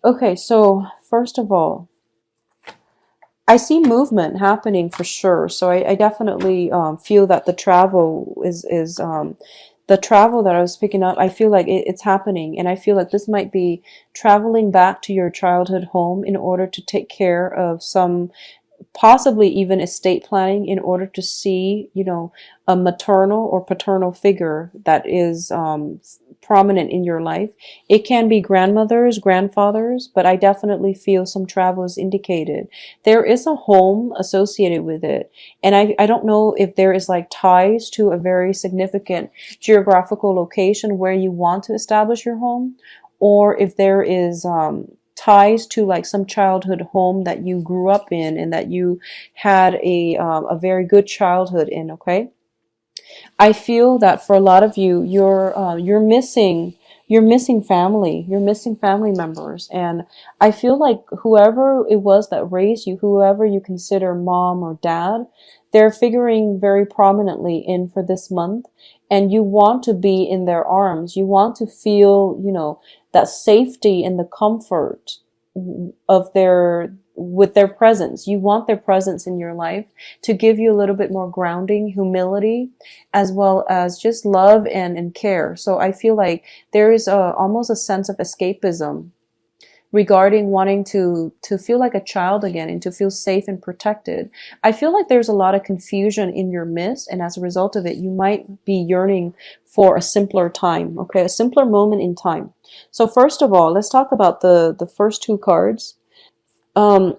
Okay, so first of all, I see movement happening for sure. So I definitely feel that the travel is the travel that I was picking up. I feel like it's happening, and I feel like this might be traveling back to your childhood home in order to take care of some, possibly even estate planning, in order to see, a maternal or paternal figure that is prominent in your life. It can be grandmothers, grandfathers, but I definitely feel some travel is indicated. There is a home associated with it. And I don't know if there is like ties to a very significant geographical location where you want to establish your home, or if there is ties to like some childhood home that you grew up in and that you had a very good childhood in. Okay, I feel that for a lot of you, you're missing family, you're missing family members, and I feel like whoever it was that raised you, whoever you consider mom or dad, they're figuring very prominently in for this month, and you want to be in their arms. You want to feel, that safety and the comfort of their with their presence. You want their presence in your life to give you a little bit more grounding, humility, as well as just love and care. So I feel like there is almost a sense of escapism regarding wanting to feel like a child again and to feel safe and protected. I feel like there's a lot of confusion in your midst, and as a result of it, you might be yearning for a simpler time, okay, a simpler moment in time. So first of all, let's talk about the first two cards. Um,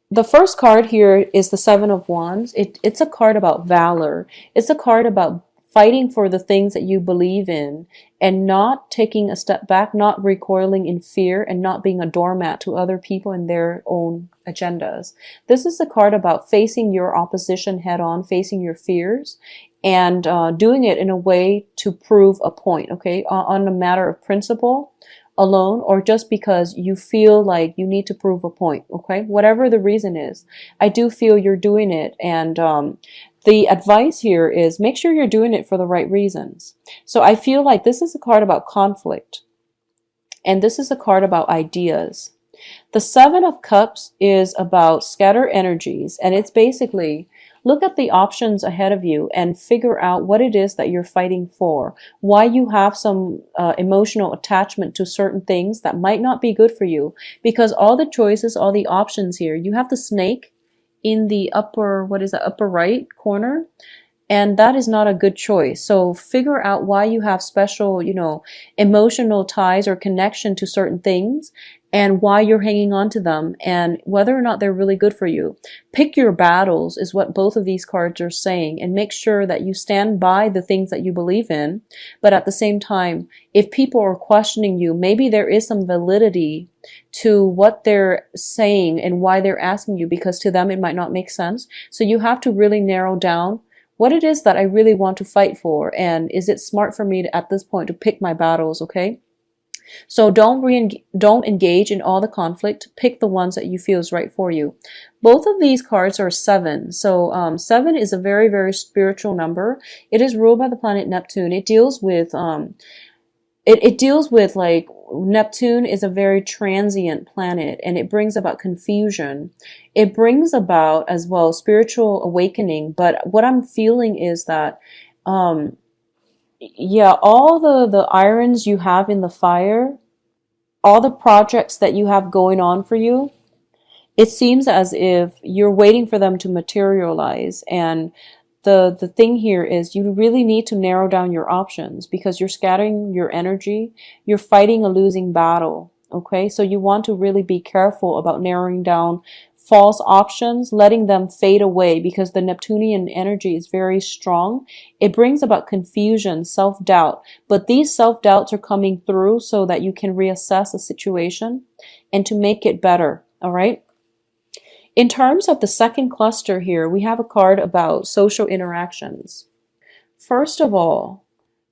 the first card here is the Seven of Wands. It's a card about valor. It's a card about fighting for the things that you believe in and not taking a step back, not recoiling in fear, and not being a doormat to other people and their own agendas. This is a card about facing your opposition head on, facing your fears, and doing it in a way to prove a point, okay, on a matter of principle alone, or just because you feel like you need to prove a point, okay? Whatever the reason is, I do feel you're doing it, and the advice here is make sure you're doing it for the right reasons. So I feel like this is a card about conflict, and this is a card about ideas. The Seven of Cups is about scatter energies, and it's basically look at the options ahead of you and figure out what it is that you're fighting for, why you have some emotional attachment to certain things that might not be good for you, because all the choices, all the options here, you have the snake in the upper, what is the upper right corner? And that is not a good choice. So figure out why you have special, emotional ties or connection to certain things, and why you're hanging on to them, and whether or not they're really good for you. Pick your battles is what both of these cards are saying, and make sure that you stand by the things that you believe in. But at the same time, if people are questioning you, maybe there is some validity to what they're saying and why they're asking you, because to them it might not make sense. So you have to really narrow down what it is that I really want to fight for, and is it smart for me to, at this point, to pick my battles, okay? So don't engage in all the conflict. Pick the ones that you feel is right for you. Both of these cards are seven. So seven is a very, very spiritual number. It is ruled by the planet Neptune. It deals with it deals with, like, Neptune is a very transient planet, and it brings about confusion. It brings about as well spiritual awakening. But what I'm feeling is that, yeah, all the irons you have in the fire, all the projects that you have going on for you, it seems as if you're waiting for them to materialize. And the thing here is you really need to narrow down your options, because you're scattering your energy. You're fighting a losing battle. Okay, so you want to really be careful about narrowing down false options, letting them fade away, because the Neptunian energy is very strong. It brings about confusion, self-doubt, but these self-doubts are coming through so that you can reassess a situation and to make it better. All right. In terms of the second cluster here, we have a card about social interactions. First of all,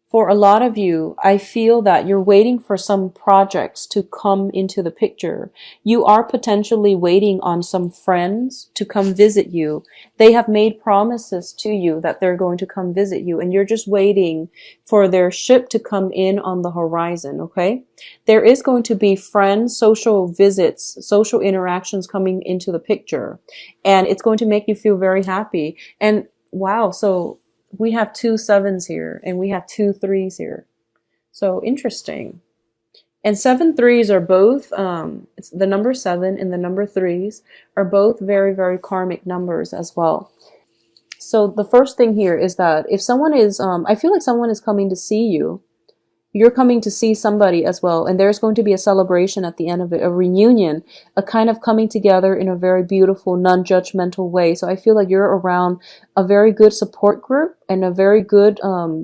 For a lot of you, I feel that you're waiting for some projects to come into the picture. You are potentially waiting on some friends to come visit you. They have made promises to you that they're going to come visit you, and you're just waiting for their ship to come in on the horizon, okay? There is going to be friends, social visits, social interactions coming into the picture, and it's going to make you feel very happy. And wow, so we have 2 7s here and we have 2 3s here. So interesting. And 7 3s are both, it's the number 7 and the number 3s are both very, very karmic numbers as well. So the first thing here is that if someone is, I feel like someone is coming to see you. You're coming to see somebody as well, and there's going to be a celebration at the end of it, a reunion, a kind of coming together in a very beautiful, non-judgmental way. So I feel like you're around a very good support group and a very good,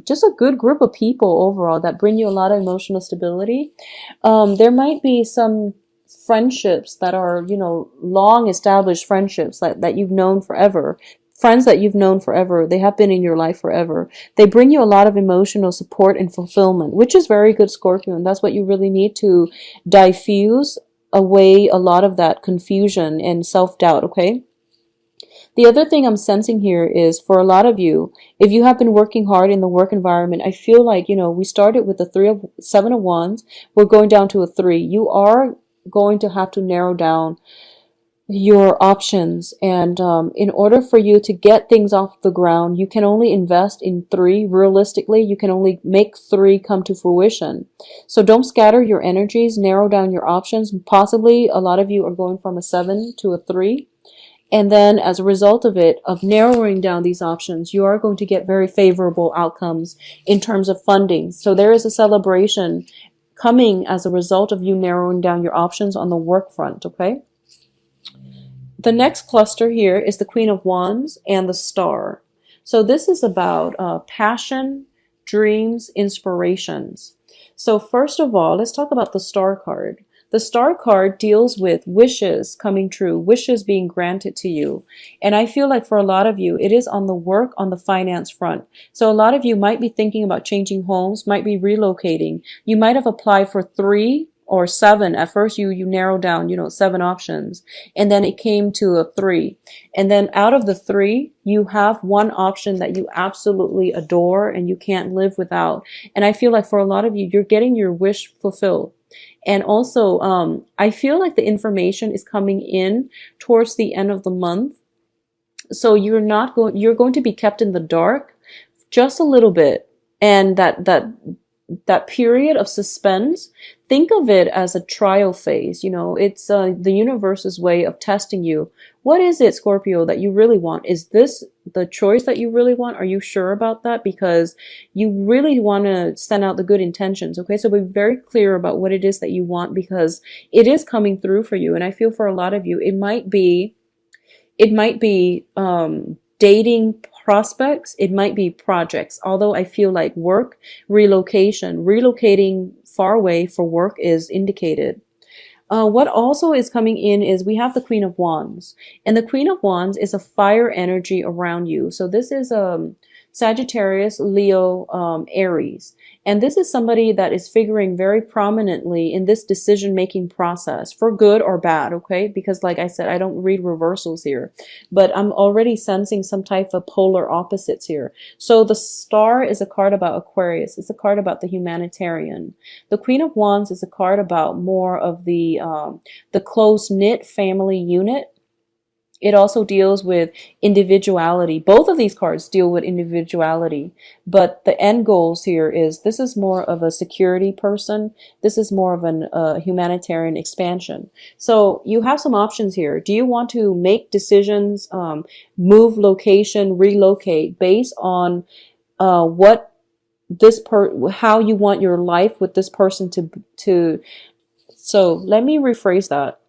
just a good group of people overall that bring you a lot of emotional stability. There might be some friendships that are, you know, long established friendships that you've known forever. Friends that you've known forever, they have been in your life forever. They bring you a lot of emotional support and fulfillment, which is very good, Scorpio. And that's what you really need to diffuse away a lot of that confusion and self-doubt, okay? The other thing I'm sensing here is for a lot of you, if you have been working hard in the work environment, I feel like, you know, we started with the 7 of Wands. We're going down to a 3. You are going to have to narrow down your options, and in order for you to get things off the ground, you can only invest in 3. Realistically, you can only make 3 come to fruition. So don't scatter your energies, narrow down your options. Possibly a lot of you are going from a 7 to a 3, and then as a result of it, of narrowing down these options, you are going to get very favorable outcomes in terms of funding. So there is a celebration coming as a result of you narrowing down your options on the work front, okay? The next cluster here is the Queen of Wands and the Star. So this is about passion, dreams, inspirations. So first of all, let's talk about the Star card. The Star card deals with wishes coming true, wishes being granted to you. And I feel like for a lot of you, it is on the work, on the finance front. So a lot of you might be thinking about changing homes, might be relocating. You might have applied for 3 or 7. At first you narrowed down, you know, 7 options, and then it came to a 3. And then out of the 3, you have one option that you absolutely adore and you can't live without. And I feel like for a lot of you, you're getting your wish fulfilled. And also, I feel like the information is coming in towards the end of the month. So you're going to be kept in the dark just a little bit. And that period of suspense, think of it as a trial phase. You know, it's the universe's way of testing you. What is it, Scorpio, that you really want? Is this the choice that you really want? Are you sure about that? Because you really want to send out the good intentions. Okay, so be very clear about what it is that you want, because it is coming through for you. And I feel for a lot of you, it might be dating prospects, it might be projects. Although I feel like work, relocating far away for work is indicated. What also is coming in is we have the Queen of Wands, and the Queen of Wands is a fire energy around you. So this is Sagittarius, Leo, Aries. And this is somebody that is figuring very prominently in this decision-making process, for good or bad, okay? Because like I said, I don't read reversals here, but I'm already sensing some type of polar opposites here. So the Star is a card about Aquarius. It's a card about the humanitarian. The Queen of Wands is a card about more of the close-knit family unit. It also deals with individuality. Both of these cards deal with individuality, but the end goals here is this is more of a security person. This is more of an humanitarian expansion. So you have some options here. Do you want to make decisions, move location, relocate based on what how you want your life with this person to. So let me rephrase that.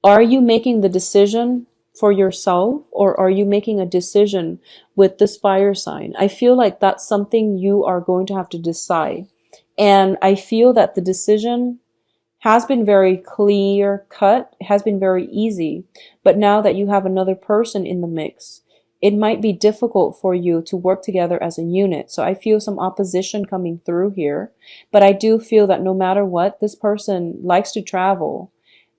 Are you making the decision for yourself, or are you making a decision with this fire sign? I feel like that's something you are going to have to decide. And I feel that the decision has been very clear cut, has been very easy. But now that you have another person in the mix, it might be difficult for you to work together as a unit. So I feel some opposition coming through here, but I do feel that no matter what, this person likes to travel.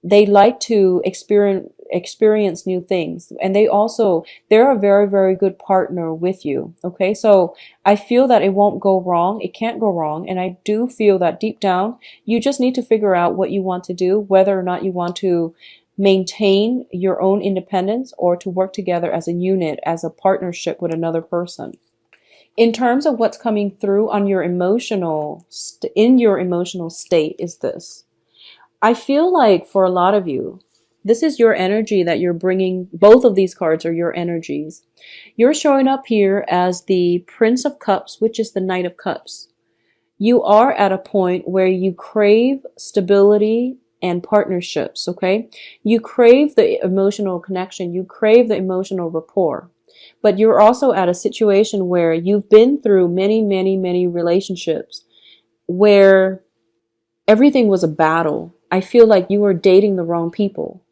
They like to experience new things, and they're a very, very good partner with you. Okay, so I feel that it won't go wrong. It can't go wrong, and I do feel that deep down you just need to figure out what you want to do, whether or not you want to maintain your own independence or to work together as a unit, as a partnership with another person. In terms of what's coming through on your in your emotional state is this. I feel like for a lot of you, this is your energy that you're bringing. Both of these cards are your energies. You're showing up here as the Prince of Cups, which is the Knight of Cups. You are at a point where you crave stability and partnerships, okay? You crave the emotional connection. You crave the emotional rapport. But you're also at a situation where you've been through many, many, many relationships where everything was a battle. I feel like you were dating the wrong people.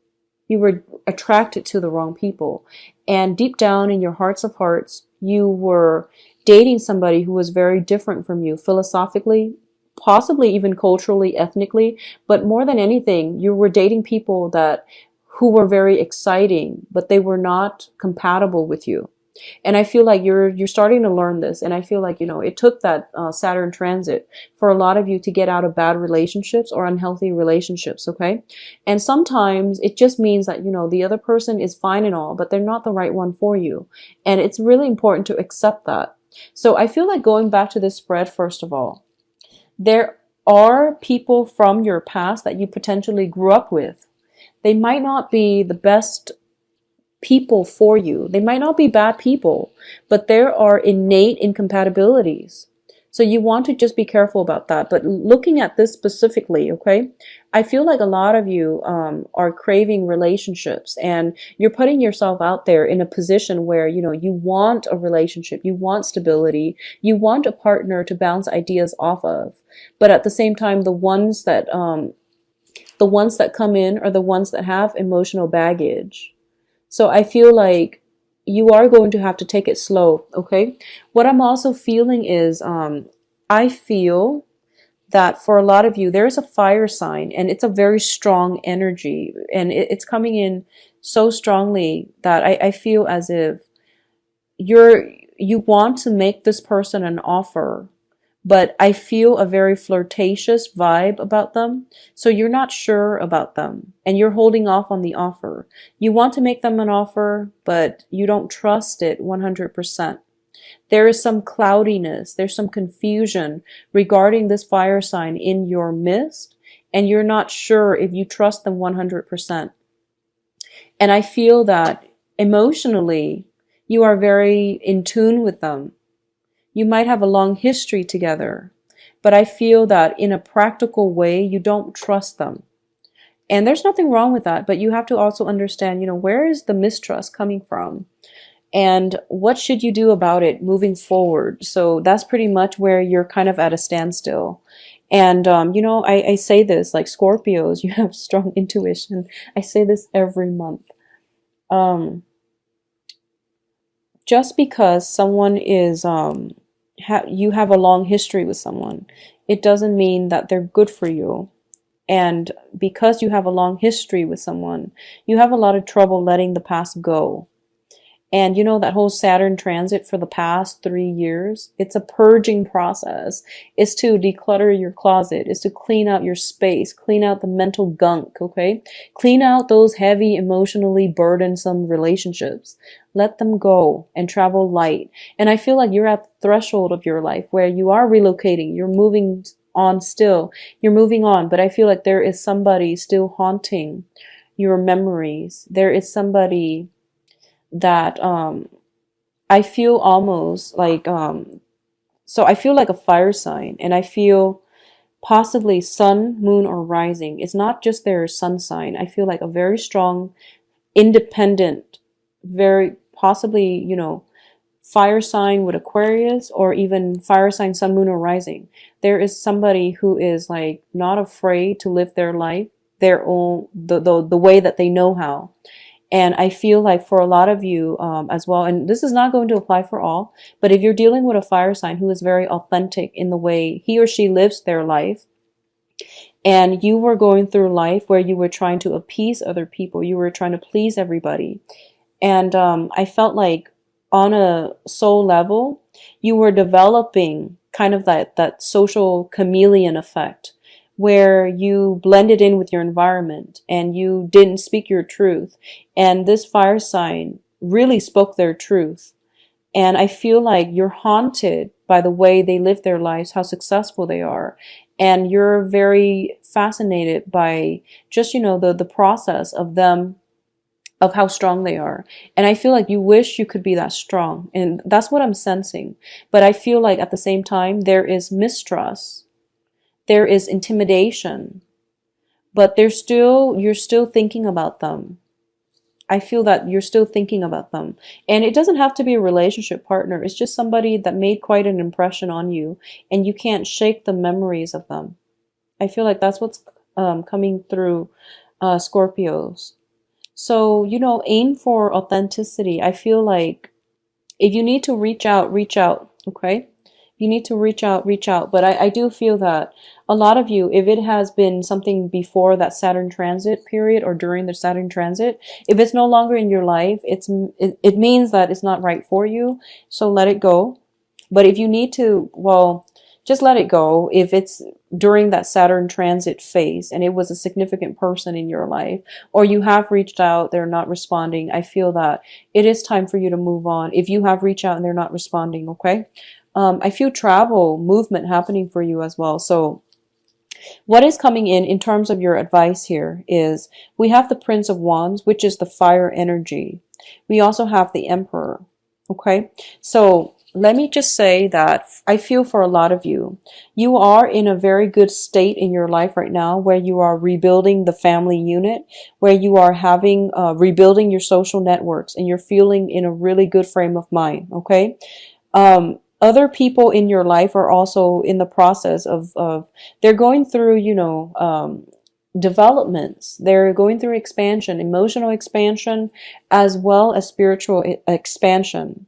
You were attracted to the wrong people. And deep down in your hearts of hearts, you were dating somebody who was very different from you philosophically, possibly even culturally, ethnically. But more than anything, you were dating people who were very exciting, but they were not compatible with you. And I feel like you're starting to learn this. And I feel like, it took that Saturn transit for a lot of you to get out of bad relationships or unhealthy relationships. Okay. And sometimes it just means that, the other person is fine and all, but they're not the right one for you. And it's really important to accept that. So I feel like going back to this spread, first of all, there are people from your past that you potentially grew up with. They might not be the best people for you. They might not be bad people, but there are innate incompatibilities. So you want to just be careful about that. But looking at this specifically, okay, I feel like a lot of you are craving relationships, and you're putting yourself out there in a position where, you want a relationship, you want stability, you want a partner to bounce ideas off of. But at the same time, the ones that come in are the ones that have emotional baggage. So I feel like you are going to have to take it slow, okay? What I'm also feeling is, I feel that for a lot of you, there's a fire sign, and it's a very strong energy, and it's coming in so strongly that I feel as if you want to make this person an offer, but I feel a very flirtatious vibe about them. So you're not sure about them, and you're holding off on the offer. You want to make them an offer, but you don't trust it 100%. There is some cloudiness, there's some confusion regarding this fire sign in your midst, and you're not sure if you trust them 100%. And I feel that emotionally, you are very in tune with them. You might have a long history together, but I feel that in a practical way, you don't trust them. And there's nothing wrong with that, but you have to also understand, where is the mistrust coming from? And what should you do about it moving forward? So that's pretty much where you're kind of at a standstill. And, I say this, like Scorpios, you have strong intuition. I say this every month. Just because someone is, you have a long history with someone, it doesn't mean that they're good for you. And because you have a long history with someone, you have a lot of trouble letting the past go. And that whole Saturn transit for the past 3 years, it's a purging process. It's to declutter your closet. It's to clean out your space, clean out the mental gunk, okay? Clean out those heavy, emotionally burdensome relationships. Let them go and travel light. And I feel like you're at the threshold of your life where you are relocating. You're moving on still. You're moving on. But I feel like there is somebody still haunting your memories. There is somebody that I feel almost like so I feel like a fire sign, and I feel possibly sun, moon, or rising. It's not just their sun sign. I feel like a very strong, independent, very possibly, fire sign with Aquarius, or even fire sign, sun, moon, or rising. There is somebody who is like not afraid to live their life, their own, the way that they know how. And I feel like for a lot of you as well, and this is not going to apply for all, but if you're dealing with a fire sign who is very authentic in the way he or she lives their life, and you were going through life where you were trying to appease other people, you were trying to please everybody, and I felt like on a soul level, you were developing kind of that social chameleon effect where you blended in with your environment and you didn't speak your truth. And this fire sign really spoke their truth. And I feel like you're haunted by the way they live their lives, how successful they are. And you're very fascinated by just, the process of them, of how strong they are. And I feel like you wish you could be that strong. And that's what I'm sensing. But I feel like at the same time, there is mistrust, there is intimidation, but you're still thinking about them. I feel that you're still thinking about them. And it doesn't have to be a relationship partner. It's just somebody that made quite an impression on you and you can't shake the memories of them. I feel like that's what's coming through Scorpios. So, aim for authenticity. I feel like if you need to reach out, reach out. Okay? You need to reach out, reach out. But I do feel that a lot of you, if it has been something before that Saturn transit period or during the Saturn transit, if it's no longer in your life, it means that it's not right for you. So let it go. But if you need to, well, just let it go. If it's during that Saturn transit phase and it was a significant person in your life, or you have reached out, they're not responding, I feel that it is time for you to move on. If you have reached out and they're not responding, okay? I feel travel, movement happening for you as well. So what is coming in terms of your advice here is we have the Prince of Wands, which is the fire energy. We also have the Emperor. Okay. So let me just say that I feel for a lot of you, you are in a very good state in your life right now where you are rebuilding the family unit, where you are having, rebuilding your social networks and you're feeling in a really good frame of mind. Okay. Other people in your life are also in the process of they're going through, developments. They're going through expansion, emotional expansion, as well as spiritual expansion.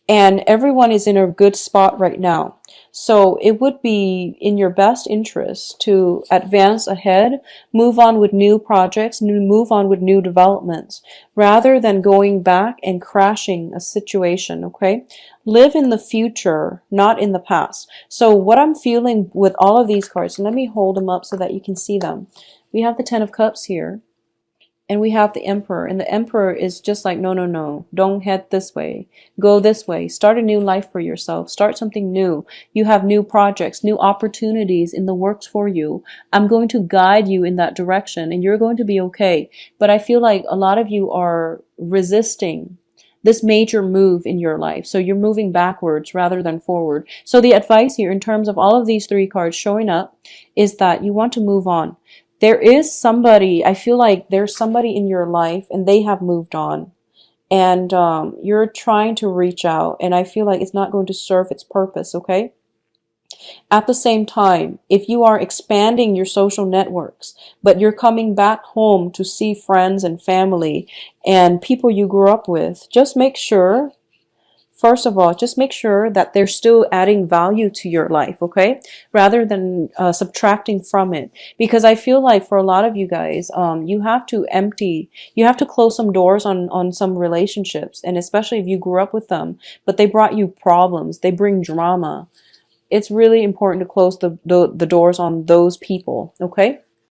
And everyone is in a good spot right now. So it would be in your best interest to advance ahead, move on with new projects, move on with new developments, rather than going back and crashing a situation, okay? Live in the future, not in the past. So what I'm feeling with all of these cards, let me hold them up so that you can see them. We have the Ten of Cups here. And we have the Emperor, and the Emperor is just like, no, no, no, don't head this way. Go this way. Start a new life for yourself. Start something new. You have new projects, new opportunities in the works for you. I'm going to guide you in that direction, and you're going to be okay. But I feel like a lot of you are resisting this major move in your life. So you're moving backwards rather than forward. So the advice here in terms of all of these three cards showing up is that you want to move on. There is somebody, I feel like there's somebody in your life and they have moved on. And you're trying to reach out. And I feel like it's not going to serve its purpose, okay? At the same time, if you are expanding your social networks, but you're coming back home to see friends and family and people you grew up with, just make sure, first of all, just make sure that they're still adding value to your life, okay? Rather than subtracting from it. Because I feel like for a lot of you guys, you have to close some doors on some relationships. And especially if you grew up with them, but they brought you problems, they bring drama. It's really important to close the doors on those people, okay?